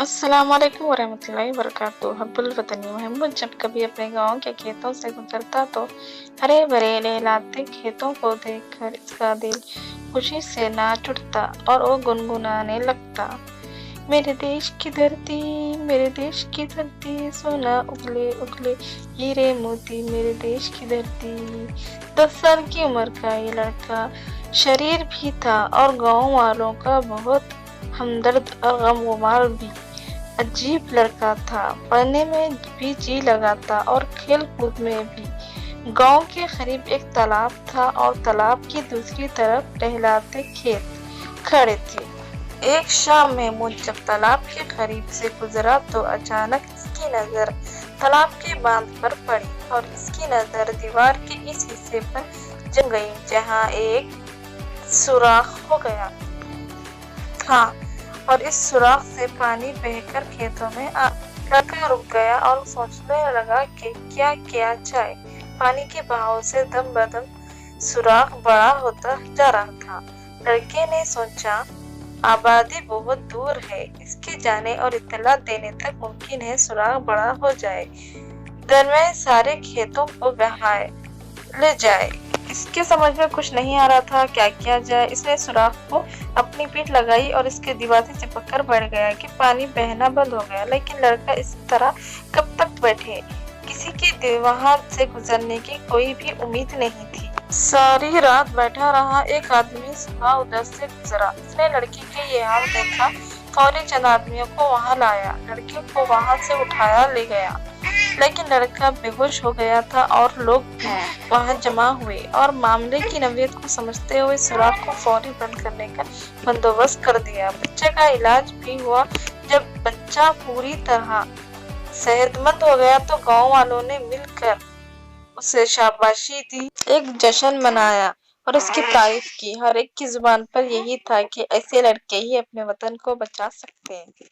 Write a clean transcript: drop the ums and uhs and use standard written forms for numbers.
अस्सलाम वालेकुम वरहमतुल्लाहि वबरकातुहू। हब्बुल वतनी महमूद जब कभी अपने गांव के खेतों से गुजरता तो हरे भरे लहलहाते खेतों को देखकर इसका दिल खुशी से नाच उठता और वो गुनगुनाने लगता। मेरे देश की धरती, मेरे देश की धरती, सोना उगले उगले हीरे मोती, मेरे देश की धरती। 10 साल की उम्र का ये लड़का शरीर भी था और गांव वालों का बहुत हमदर्द और गमगुसार भी। अजीब लड़का था, पढ़ने में भी जी लगाता और खेल कूद में भी। गांव के करीब एक तालाब था और तालाब की दूसरी तरफ लहलहाते खेत खड़े थे। एक शाम महमूद जब तालाब के करीब से गुजरा तो अचानक इसकी नजर तालाब के बांध पर पड़ी और इसकी नजर दीवार के इस हिस्से पर जम गई जहां एक सुराख हो गया था और इस सुराख से पानी बहकर खेतों में आ लड़का रुक गया और सोचने लगा कि क्या किया जाए। पानी के बहाव से दम बदम सुराख बड़ा होता जा रहा था। लड़के ने सोचा, आबादी बहुत दूर है, इसके जाने और इत्तला देने तक मुमकिन है सुराख बड़ा हो जाए, दरमियान सारे खेतों को बहाए ले जाए। इसके समझ में कुछ नहीं आ रहा था क्या किया जाए। इसने सुराख को अपनी पीठ लगाई और इसके दीवार से चिपक कर बैठ गया कि पानी बहना बंद हो गया। लेकिन लड़का इस तरह कब तक बैठे, किसी के वहां से गुजरने की कोई भी उम्मीद नहीं थी। सारी रात बैठा रहा। एक आदमी सुबह उधर से गुजरा, उसने लड़की के ये हाल देखा, फौरी चंद आदमियों को वहां लाया, लड़के को वहां से उठाया ले गया। लेकिन लड़का बेहोश हो गया था और लोग भी वहां जमा हुए और मामले की नवीयत को समझते हुए सुराख को फौरी बंद करने का बंदोबस्त कर दिया। बच्चे का इलाज भी हुआ। जब बच्चा पूरी तरह सेहतमंद हो गया तो गांव वालों ने मिलकर उसे शाबाशी दी, एक जश्न मनाया और उसकी तारीफ की। हर एक की जुबान पर यही था कि ऐसे लड़के ही अपने वतन को बचा सकते हैं।